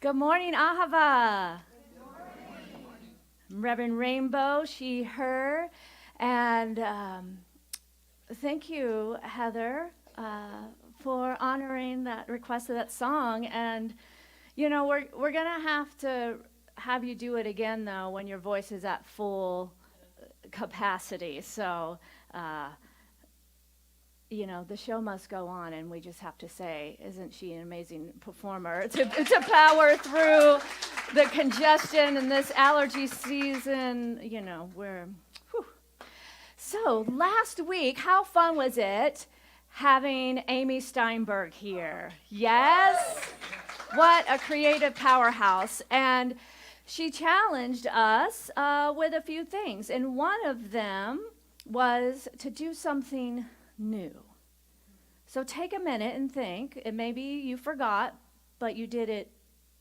Good morning, Ahava. Reverend Rainbow, she, her. And thank you, Heather, for honoring that request of that song. And, you know, we're going to have you do it again, though, when your voice is at full capacity. So, you know, the show must go on, and we just have to say, isn't she an amazing performer to power through the congestion in this allergy season? You know, whew. So last week, how fun was it having Amy Steinberg here? Yes? What a creative powerhouse. And she challenged us with a few things, and one of them was to do something new. So take a minute and think, and maybe you forgot, but you did it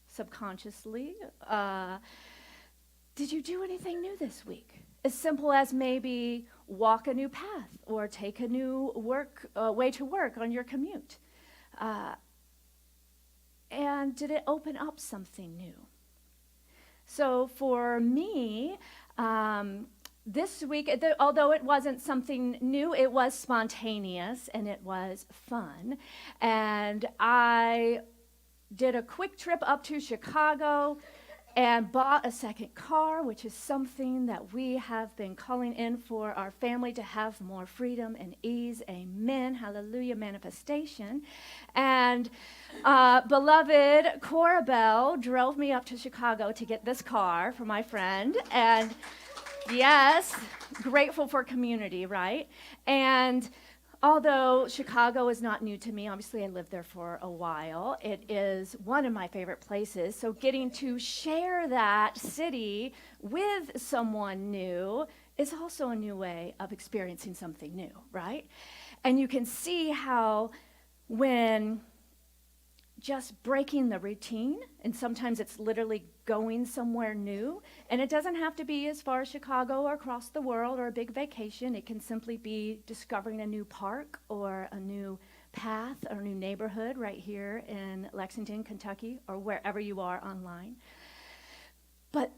subconsciously. Did you do anything new this week? As simple as maybe walk a new path or take a new way to work on your commute. And did it open up something new? So for me, this week, although it wasn't something new, it was spontaneous and it was fun. And I did a quick trip up to Chicago and bought a second car, which is something that we have been calling in for our family to have more freedom and ease. Amen. Hallelujah. Manifestation. And beloved Cora Bell drove me up to Chicago to get this car for my friend. And yes, grateful for community, right? And although Chicago is not new to me, obviously I lived there for a while, it is one of my favorite places. So getting to share that city with someone new is also a new way of experiencing something new, right? And you can see how when just breaking the routine, and sometimes it's literally going somewhere new, and it doesn't have to be as far as Chicago or across the world or a big vacation. It can simply be discovering a new park or a new path or a new neighborhood right here in Lexington, Kentucky, or wherever you are online. But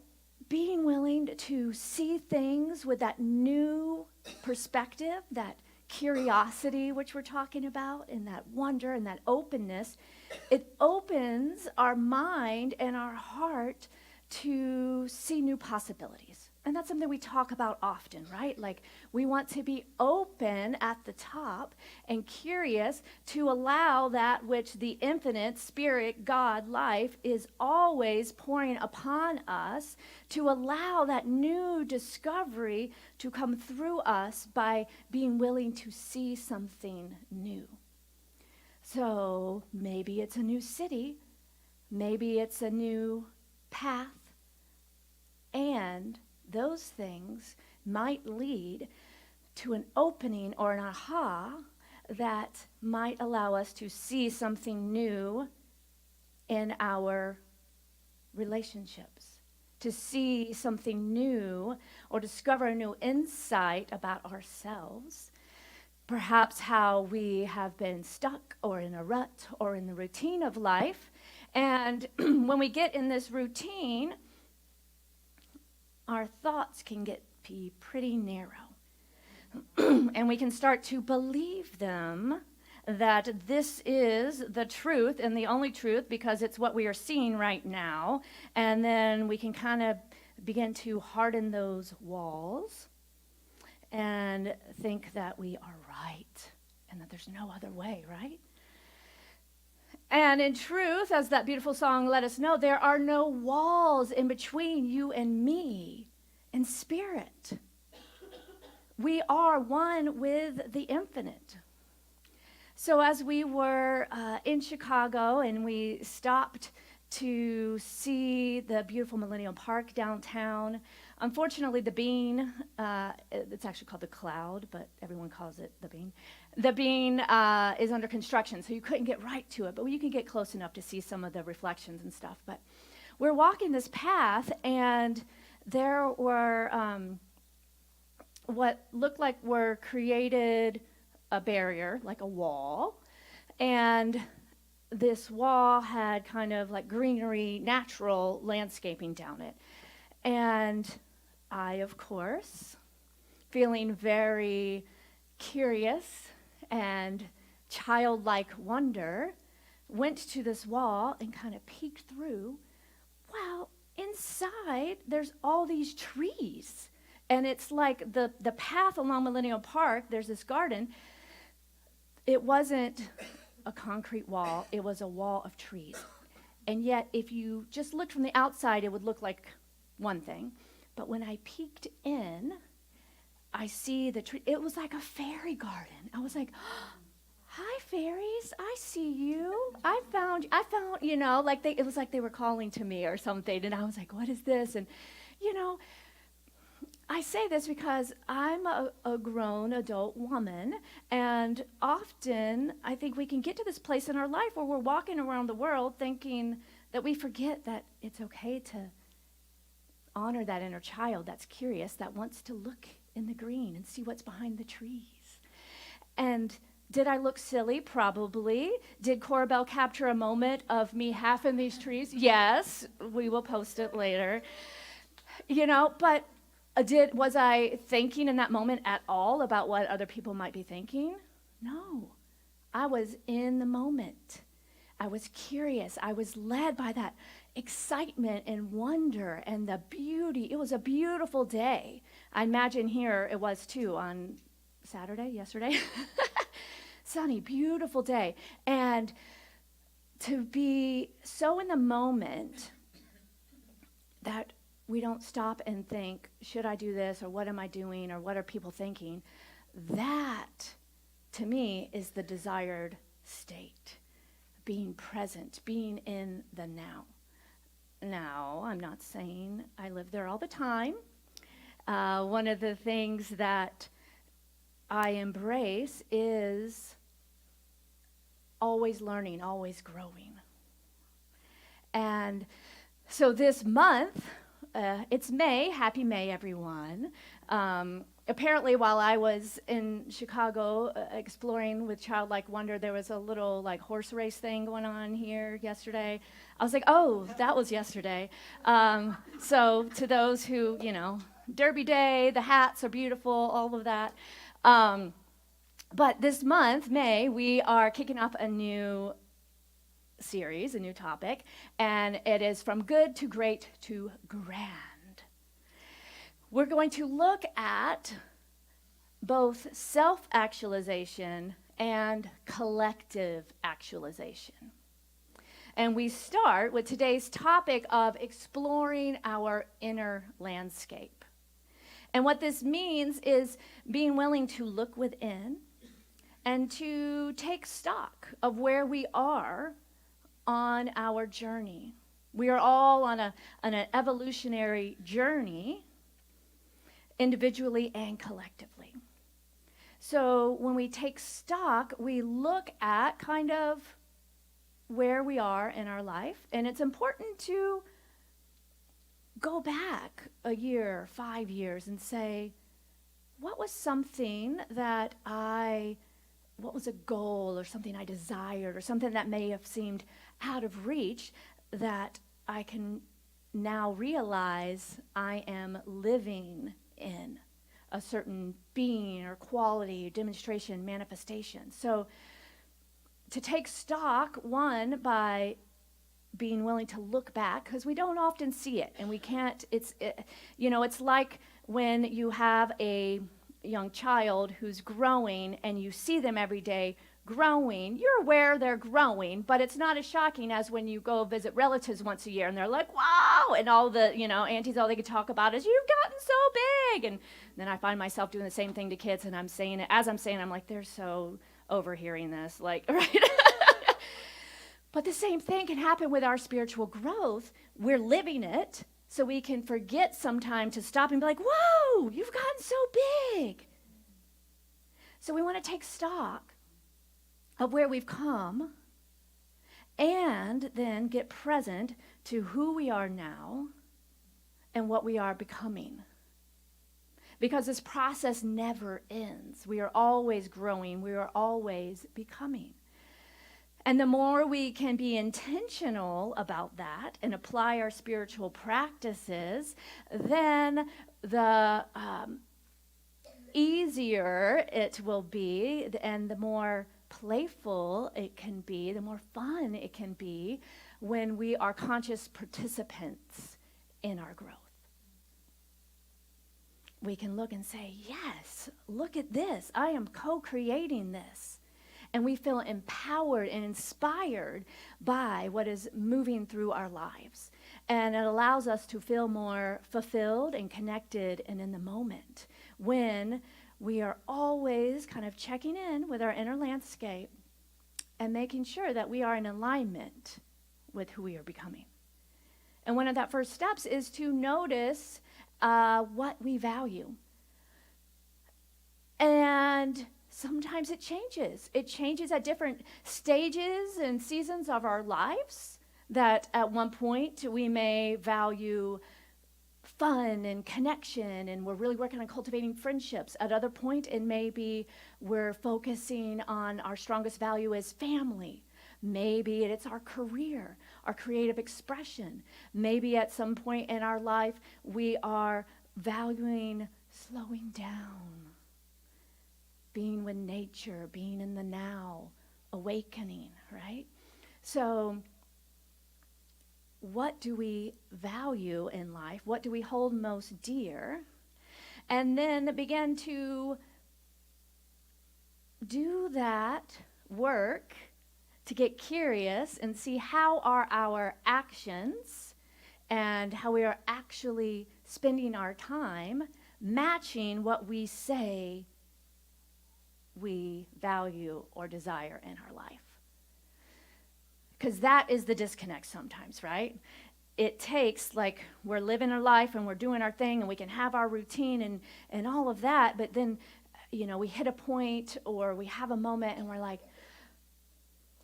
being willing to see things with that new perspective, that curiosity, which we're talking about, and that wonder and that openness, it opens our mind and our heart to see new possibilities. And that's something we talk about often, right? Like we want to be open at the top and curious to allow that which the infinite spirit, God, life is always pouring upon us, to allow that new discovery to come through us by being willing to see something new. So maybe it's a new city, maybe it's a new path, and those things might lead to an opening or an aha that might allow us to see something new in our relationships, to see something new or discover a new insight about ourselves. Perhaps how we have been stuck or in a rut or in the routine of life. And when we get in this routine, our thoughts can be pretty narrow. And we can start to believe them that this is the truth and the only truth because it's what we are seeing right now. And then we can kind of begin to harden those walls and think that we are right and that there's no other way, right? And in truth, as that beautiful song let us know, there are no walls in between you and me in spirit. We are one with the infinite. So as we were in Chicago and we stopped to see the beautiful Millennium Park downtown, unfortunately the Bean, it's actually called the Cloud, but everyone calls it the Bean. The Bean is under construction, so you couldn't get right to it, but you can get close enough to see some of the reflections and stuff. But we're walking this path, and there were what looked like were created a barrier, like a wall, and this wall had kind of like greenery, natural landscaping down it. And I, of course, feeling very curious and childlike wonder, went to this wall and kind of peeked through. Well, inside, there's all these trees. And it's like the path along Millennial Park, there's this garden. It wasn't a concrete wall, it was a wall of trees. And yet, if you just looked from the outside, it would look like one thing. But when I peeked in, I see the tree. It was like a fairy garden. I was like, hi, fairies, I see you. I found, like it was like they were calling to me or something. And I was like, what is this? And, I say this because I'm a grown adult woman, and often I think we can get to this place in our life where we're walking around the world thinking that we forget that it's okay to honor that inner child that's curious, that wants to look in the green and see what's behind the trees. And did I look silly? Probably. Did Corabelle capture a moment of me half in these trees? Yes. We will post it later. But was I thinking in that moment at all about what other people might be thinking? No. I was in the moment. I was curious. I was led by that excitement and wonder and the beauty. It was a beautiful day. I imagine here it was too on Saturday, yesterday. Sunny, beautiful day. And to be so in the moment that we don't stop and think, should I do this, or what am I doing, or what are people thinking? That, to me, is the desired state. Being present, being in the now. Now, I'm not saying I live there all the time. One of the things that I embrace is always learning, always growing. And so this month, it's May. Happy May, everyone. Apparently, while I was in Chicago exploring with childlike wonder, there was a little horse race thing going on here yesterday. I was like, oh, that was yesterday. So to those who, Derby Day, the hats are beautiful, all of that. But this month, May, we are kicking off a new series, a new topic, and it is From Good to Great to Grand. We're going to look at both self-actualization and collective actualization. And we start with today's topic of exploring our inner landscape. And what this means is being willing to look within and to take stock of where we are on our journey. We are all on an evolutionary journey, individually and collectively. So when we take stock, we look at kind of where we are in our life, and it's important to go back a year, 5 years, and say, what was something what was a goal or something I desired or something that may have seemed out of reach that I can now realize I am living in a certain being or quality, demonstration, manifestation. So to take stock, one, by being willing to look back, because we don't often see it, and we can't, it's like when you have a young child who's growing and you see them every day growing, you're aware they're growing, but it's not as shocking as when you go visit relatives once a year and they're like, wow, and all the, aunties, all they can talk about is, you've gotten so big. And then I find myself doing the same thing to kids, and I'm saying it, as I'm saying, I'm like, they're so overhearing this, right? But the same thing can happen with our spiritual growth. We're living it, so we can forget sometime to stop and be like, whoa, you've gotten so big. So we want to take stock of where we've come and then get present to who we are now and what we are becoming. Because this process never ends. We are always growing. We are always becoming. And the more we can be intentional about that and apply our spiritual practices, then the easier it will be, and the more playful it can be, the more fun it can be when we are conscious participants in our growth. We can look and say, yes, look at this. I am co-creating this. And we feel empowered and inspired by what is moving through our lives. And it allows us to feel more fulfilled and connected and in the moment when we are always kind of checking in with our inner landscape and making sure that we are in alignment with who we are becoming. And one of that first steps is to notice what we value. And sometimes it changes. It changes at different stages and seasons of our lives, that at one point we may value fun and connection, and we're really working on cultivating friendships. At other point, it may be we're focusing on our strongest value as family. Maybe it's our career, our creative expression. Maybe at some point in our life, we are valuing slowing down, being with nature, being in the now, awakening, right? So what do we value in life? What do we hold most dear? And then begin to do that work to get curious and see how are our actions and how we are actually spending our time matching what we say we value or desire in our life. Because that is the disconnect sometimes, right? It takes, like, we're living our life and we're doing our thing and we can have our routine and all of that, but then, we hit a point or we have a moment and we're like,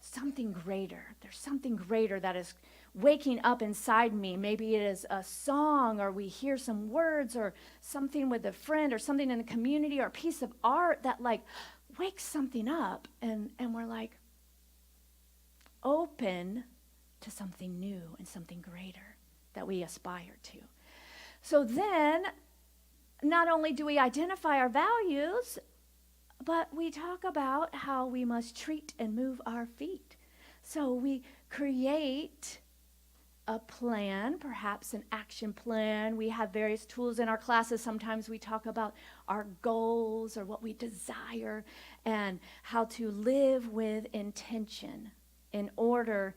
something greater. There's something greater that is waking up inside me. Maybe it is a song, or we hear some words, or something with a friend, or something in the community, or a piece of art that wakes something up, and we're open to something new and something greater that we aspire to. So then, not only do we identify our values, but we talk about how we must treat and move our feet. So we create a plan, perhaps an action plan. We have various tools in our classes. Sometimes we talk about our goals or what we desire and how to live with intention in order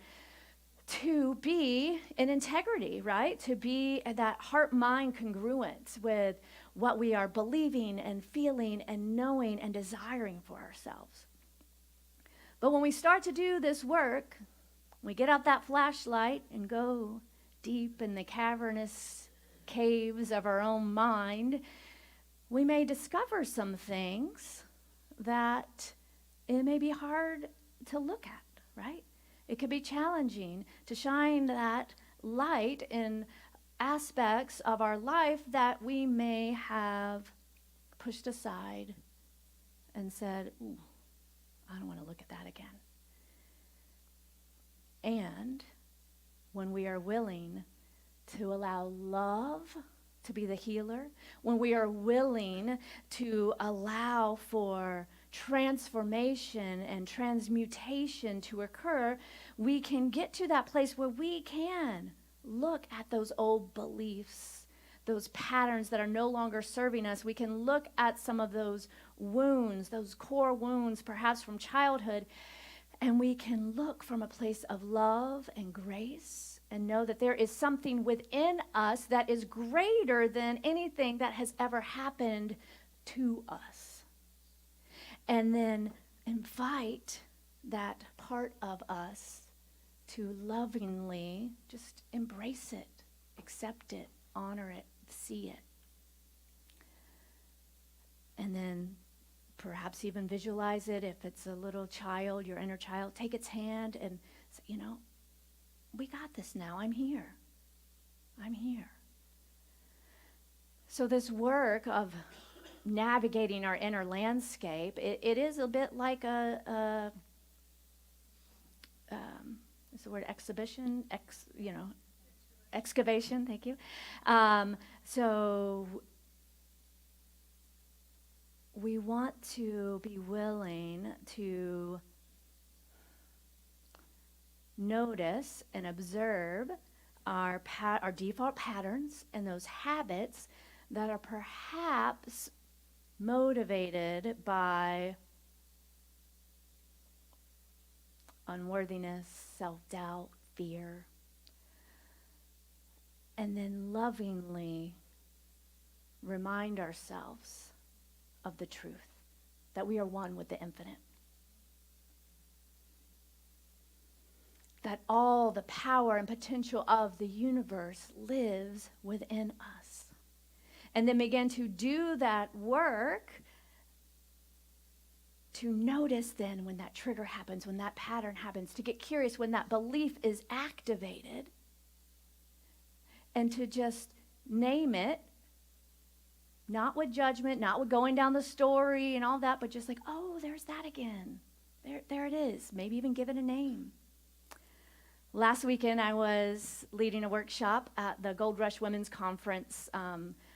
to be in integrity, right? To be that heart-mind congruence with what we are believing and feeling and knowing and desiring for ourselves. But when we start to do this work, we get out that flashlight and go deep in the cavernous caves of our own mind, we may discover some things that it may be hard to look at, right? It could be challenging to shine that light in aspects of our life that we may have pushed aside and said, ooh, I don't want to look at that again. And when we are willing to allow love to be the healer, when we are willing to allow for transformation and transmutation to occur, we can get to that place where we can look at those old beliefs, those patterns that are no longer serving us. We can look at some of those wounds, those core wounds, perhaps from childhood, and we can look from a place of love and grace and know that there is something within us that is greater than anything that has ever happened to us. And then invite that part of us to lovingly just embrace it, accept it, honor it, see it. And then perhaps even visualize it. If it's a little child, your inner child, take its hand and say, we got this now. I'm here. I'm here. So this work of navigating our inner landscape, it is a bit like a is the word exhibition, excavation, thank you. So we want to be willing to notice and observe our default patterns and those habits that are perhaps motivated by unworthiness, self-doubt, fear, and then lovingly remind ourselves of the truth, that we are one with the infinite, that all the power and potential of the universe lives within us. And then begin to do that work to notice then when that trigger happens, when that pattern happens, to get curious when that belief is activated, and to just name it, not with judgment, not with going down the story and all that, but just like, oh, there's that again. There it is. Maybe even give it a name. Last weekend, I was leading a workshop at the Gold Rush Women's Conference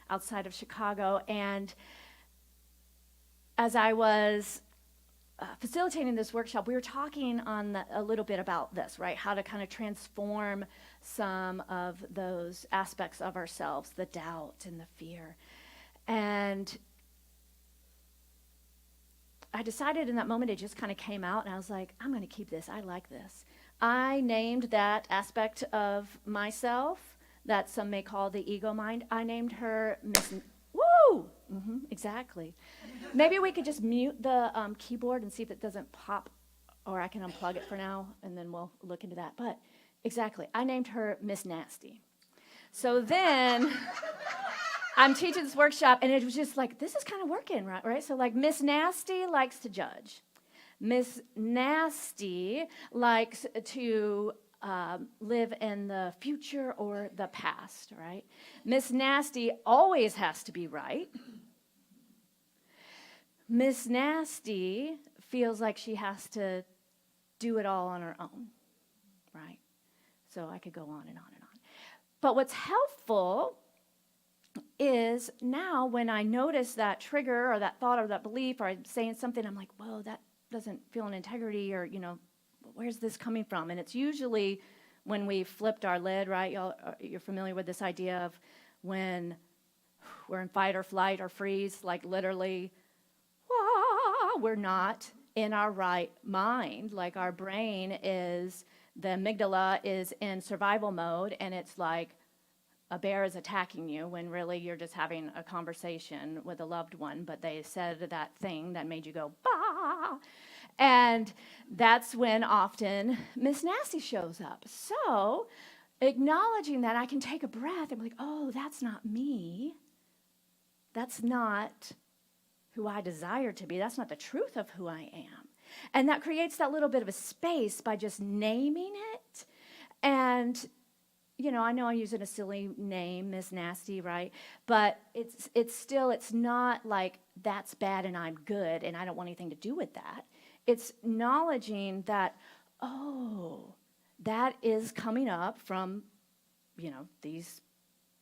outside of Chicago, and as I was facilitating this workshop, we were talking a little bit about this, right? How to kind of transform some of those aspects of ourselves, the doubt and the fear. And I decided in that moment, it just kind of came out, and I was like, I'm going to keep this. I like this. I named that aspect of myself that some may call the ego mind. I named her Miss... Woo! Mm-hmm, exactly. Maybe we could just mute the keyboard and see if it doesn't pop, or I can unplug it for now, and then we'll look into that. But exactly, I named her Miss Nasty. So then I'm teaching this workshop, and it was just like, this is kind of working, right? So like Miss Nasty likes to judge. Miss Nasty likes to live in the future or the past, right? Miss Nasty always has to be right. Miss Nasty feels like she has to do it all on her own, right? So I could go on and on and on. But what's helpful is now when I notice that trigger or that thought or that belief, or I'm saying something, I'm like, whoa, that doesn't feel in integrity, or, where's this coming from? And it's usually when we flipped our lid, right? You're familiar with this idea of when we're in fight or flight or freeze, like literally, we're not in our right mind. Like our brain is, the amygdala is in survival mode, and it's like a bear is attacking you when really you're just having a conversation with a loved one, but they said that thing that made you go, bah! And that's when often Miss Nasty shows up. So acknowledging that, I can take a breath and be like, oh, that's not me. That's not who I desire to be. That's not the truth of who I am. And that creates that little bit of a space by just naming it. And, I know I'm using a silly name, Miss Nasty, right? But it's not like that's bad and I'm good and I don't want anything to do with that. It's acknowledging that, oh, that is coming up from, these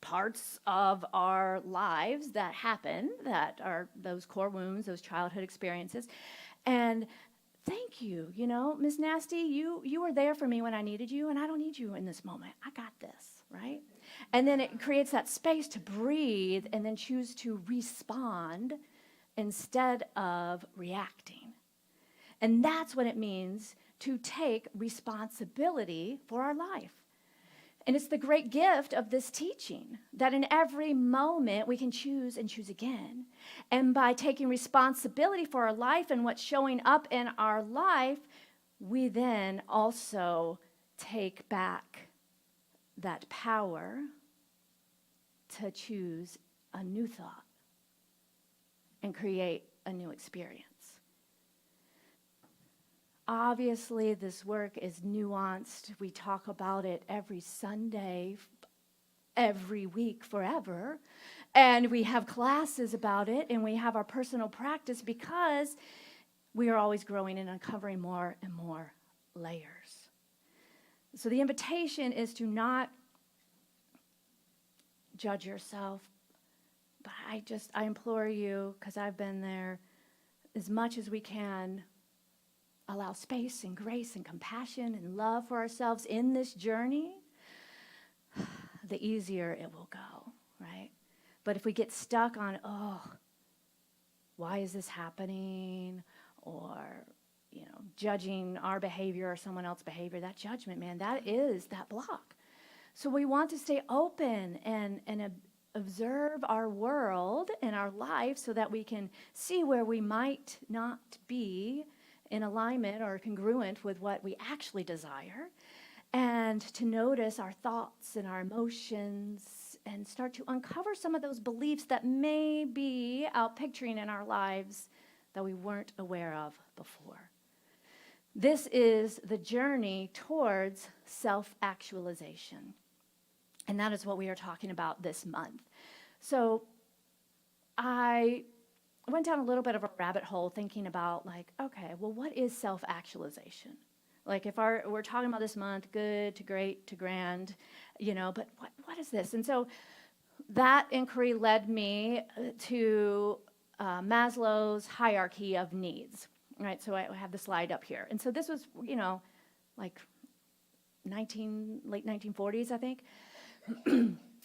parts of our lives that happen, that are those core wounds, those childhood experiences. And thank you, Miss Nasty, you were there for me when I needed you, and I don't need you in this moment. I got this, right? And then it creates that space to breathe and then choose to respond instead of reacting. And that's what it means to take responsibility for our life. And it's the great gift of this teaching, that in every moment we can choose and choose again. And by taking responsibility for our life and what's showing up in our life, we then also take back that power to choose a new thought and create a new experience. Obviously, this work is nuanced. We talk about it every Sunday, every week, forever. And we have classes about it, and we have our personal practice because we are always growing and uncovering more and more layers. So the invitation is to not judge yourself, but I implore you, because I've been there, as much as we can, allow space and grace and compassion and love for ourselves in this journey, the easier it will go, right? But if we get stuck on, why is this happening? Or, judging our behavior or someone else's behavior, that judgment, man, that is that block. So we want to stay open and observe our world and our life so that we can see where we might not be in alignment or congruent with what we actually desire, and to notice our thoughts and our emotions and start to uncover some of those beliefs that may be out picturing in our lives that we weren't aware of before. This is the journey towards self-actualization. And that is what we are talking about this month. So I went down a little bit of a rabbit hole thinking about what is self-actualization? Like if we're talking about this month, good to great to grand, but what is this? And so that inquiry led me to Maslow's hierarchy of needs. Right, so I have the slide up here. And so this was, like late 1940s, I think.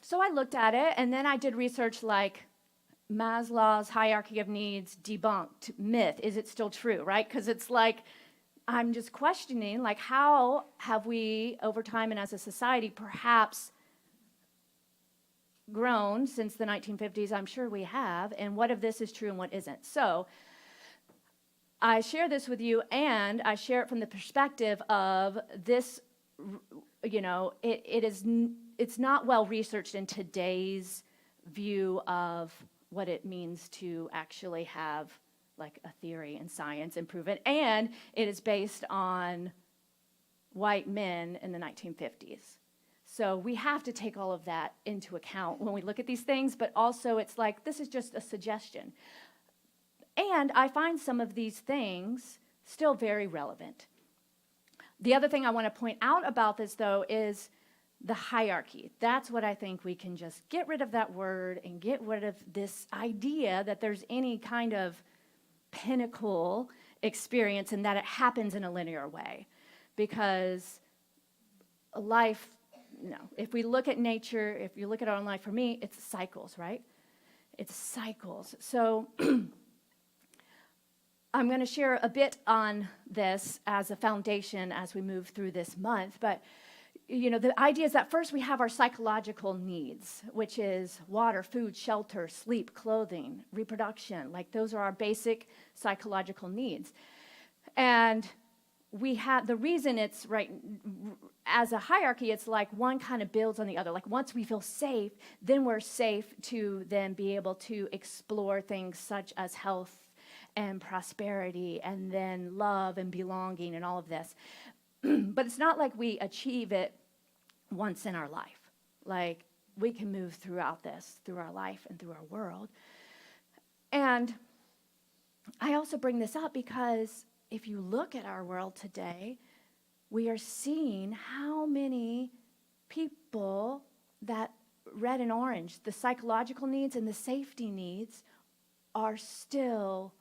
So I looked at it, and then I did research like Maslow's hierarchy of needs debunked, myth, is it still true, right? Because it's like, I'm just questioning, like, how have we, over time and as a society, perhaps grown since the 1950s? I'm sure we have, and what of this is true and what isn't? So I share this with you, and I share it from the perspective of this, it's not well researched in today's view of what it means to actually have like a theory and science and prove it. And it is based on white men in the 1950s. So we have to take all of that into account when we look at these things, but also it's like, this is just a suggestion. And I find some of these things still very relevant. The other thing I want to point out about this, though, is the hierarchy. That's what I think we can just get rid of that word and get rid of this idea that there's any kind of pinnacle experience and that it happens in a linear way. Because life, if we look at nature, if you look at our own life, for me, it's cycles, right? It's cycles. So I'm going to share a bit on this as a foundation as we move through this month. But, the idea is that first we have our psychological needs, which is water, food, shelter, sleep, clothing, reproduction. Like those are our basic psychological needs. And we have, the reason it's right, as a hierarchy, it's like one kind of builds on the other. Like once we feel safe, then we're safe to then be able to explore things such as health and prosperity, and then love and belonging and all of this. But it's not like we achieve it once in our life. Like we can move throughout this, through our life and through our world. And I also bring this up because if you look at our world today, we are seeing how many people that red and orange, the psychological needs and the safety needs, are still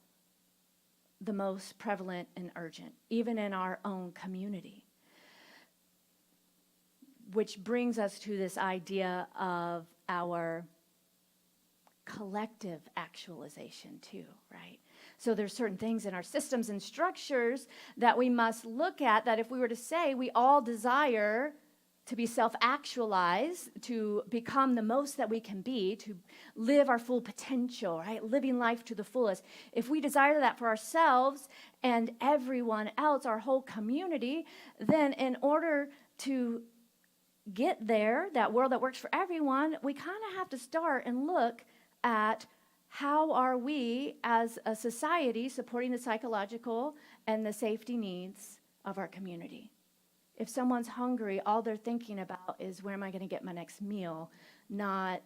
the most prevalent and urgent, even in our own community. Which brings us to this idea of our collective actualization too, right? So there's certain things in our systems and structures that we must look at, that if we were to say we all desire to be self-actualized, to become the most that we can be, to live our full potential, right? Living life to the fullest. If we desire that for ourselves and everyone else, our whole community, then in order to get there, that world that works for everyone, we kind of have to start and look at how are we as a society supporting the psychological and the safety needs of our community. If someone's hungry, all they're thinking about is where am I going to get my next meal, not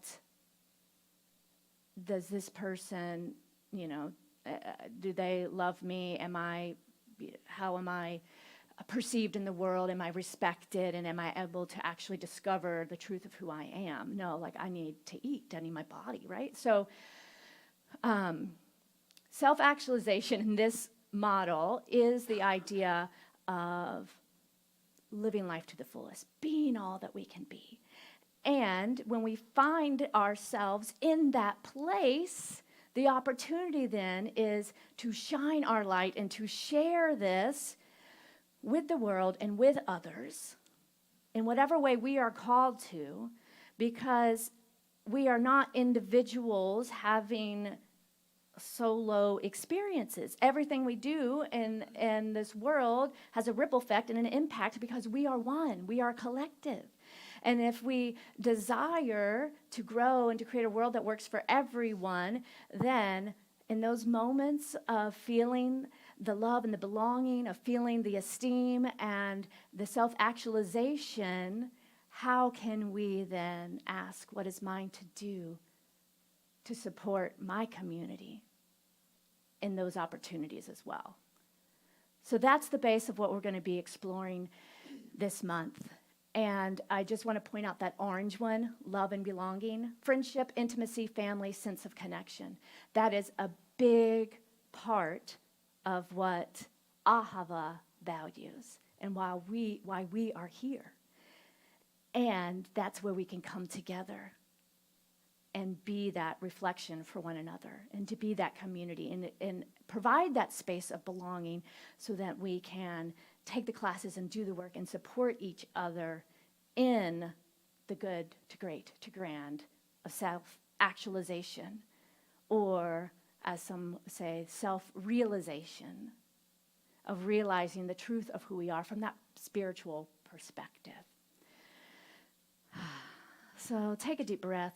does this person, do they love me? How am I perceived in the world? Am I respected? And am I able to actually discover the truth of who I am? No, like I need to eat. I need my body, right? So self-actualization in this model is the idea of living life to the fullest, being all that we can be. And when we find ourselves in that place, the opportunity then is to shine our light and to share this with the world and with others in whatever way we are called to, because we are not individuals having solo experiences. Everything we do in this world has a ripple effect and an impact because we are one, we are collective. And if we desire to grow and to create a world that works for everyone, then in those moments of feeling the love and the belonging, of feeling the esteem and the self-actualization, how can we then ask, what is mine to do to support my community in those opportunities as well? So that's the base of what we're going to be exploring this month. And I just want to point out that orange one, love and belonging, friendship, intimacy, family, sense of connection. That is a big part of what Ahava values and why we are here. And that's where we can come together and be that reflection for one another and to be that community and provide that space of belonging so that we can take the classes and do the work and support each other in the good to great to grand of self-actualization, or as some say, self-realization, of realizing the truth of who we are from that spiritual perspective. So take a deep breath.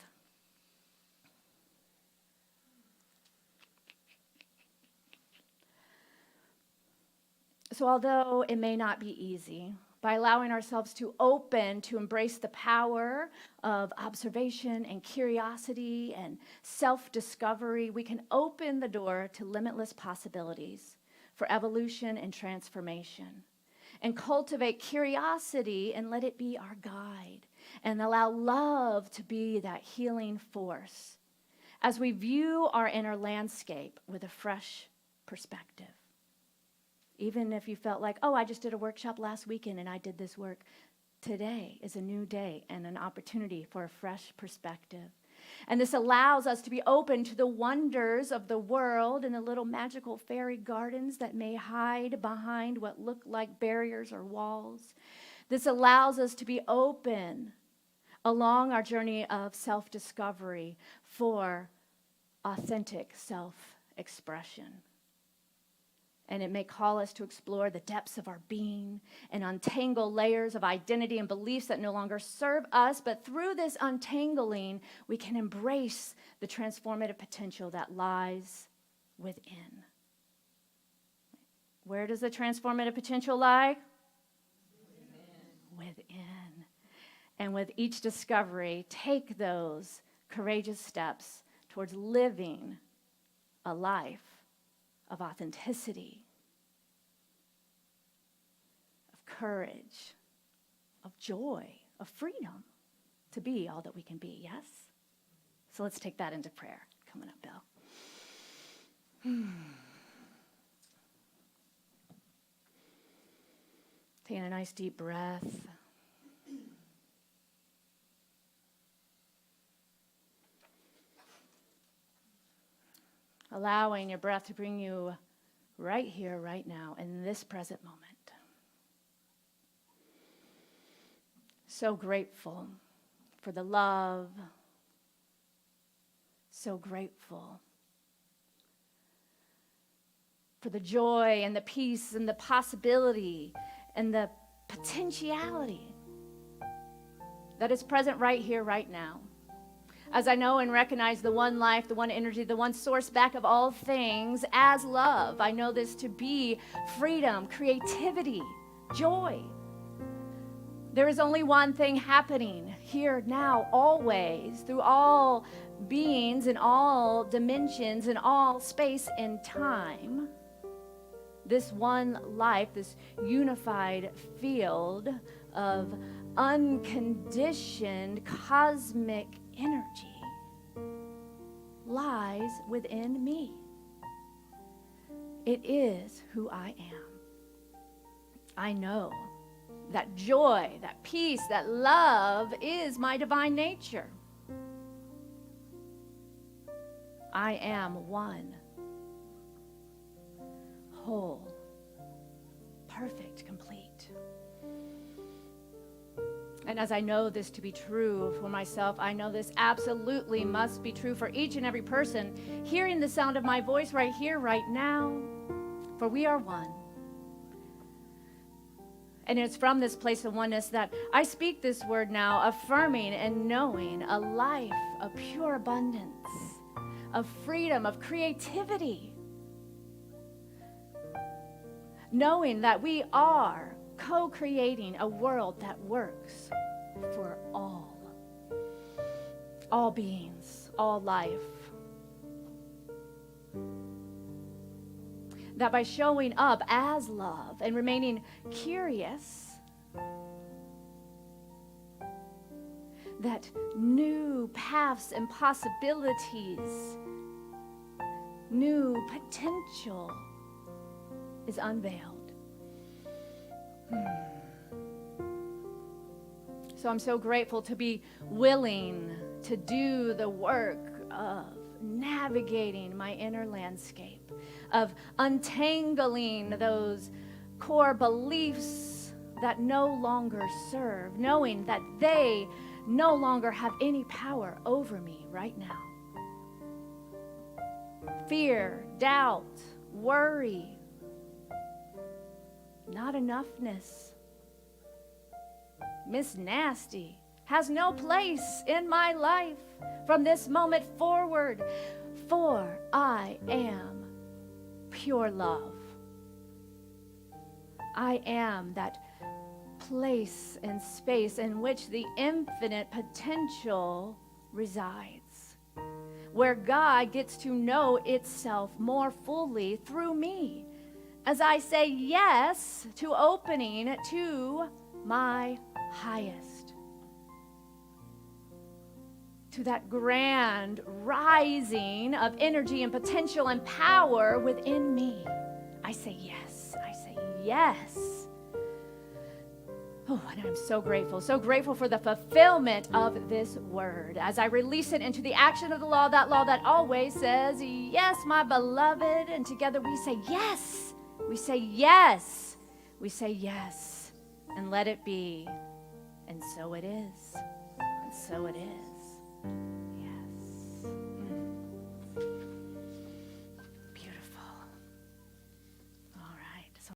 So although it may not be easy, by allowing ourselves to open, to embrace the power of observation and curiosity and self-discovery, we can open the door to limitless possibilities for evolution and transformation. And cultivate curiosity and let it be our guide. And allow love to be that healing force as we view our inner landscape with a fresh perspective. Even if you felt like, oh, I just did a workshop last weekend and I did this work, today is a new day and an opportunity for a fresh perspective. And this allows us to be open to the wonders of the world and the little magical fairy gardens that may hide behind what look like barriers or walls. This allows us to be open along our journey of self-discovery for authentic self-expression. And it may call us to explore the depths of our being and untangle layers of identity and beliefs that no longer serve us. But through this untangling, we can embrace the transformative potential that lies within. Where does the transformative potential lie? Within. And with each discovery, take those courageous steps towards living a life of authenticity, of courage, of joy, of freedom to be all that we can be, yes? So let's take that into prayer. Coming up, Bill. Taking a nice deep breath. Allowing your breath to bring you right here, right now, in this present moment. So grateful for the love. So grateful for the joy and the peace and the possibility and the potentiality that is present right here, right now. As I know and recognize the one life, the one energy, the one source back of all things as love, I know this to be freedom, creativity, joy. There is only one thing happening here, now, always, through all beings in all dimensions, in all space and time. this one life, this unified field of unconditioned cosmic energy lies within me. It is who I am. I know that joy, that peace, that love is my divine nature. I am one, whole, perfect, complete. And as I know this to be true for myself, I know this absolutely must be true for each and every person hearing the sound of my voice right here, right now, for we are one. And it's from this place of oneness that I speak this word now, affirming and knowing a life of pure abundance, of freedom, of creativity. Knowing that we are co-creating a world that works for all beings, all life. That by showing up as love and remaining curious, that new paths and possibilities, new potential is unveiled. So I'm so grateful to be willing to do the work of navigating my inner landscape, of untangling those core beliefs that no longer serve, knowing that they no longer have any power over me right now. Fear, doubt, worry, not enoughness, Miss Nasty has no place in my life from this moment forward, for I am pure love. I am that place and space in which the infinite potential resides, where God gets to know itself more fully through me as I say yes to opening to my highest, to that grand rising of energy and potential and power within me. I say yes. I say yes. Oh, and I'm so grateful for the fulfillment of this word as I release it into the action of the law that always says, yes, my beloved. And together we say yes. We say yes. We say yes. And let it be. And so it is. And so it is.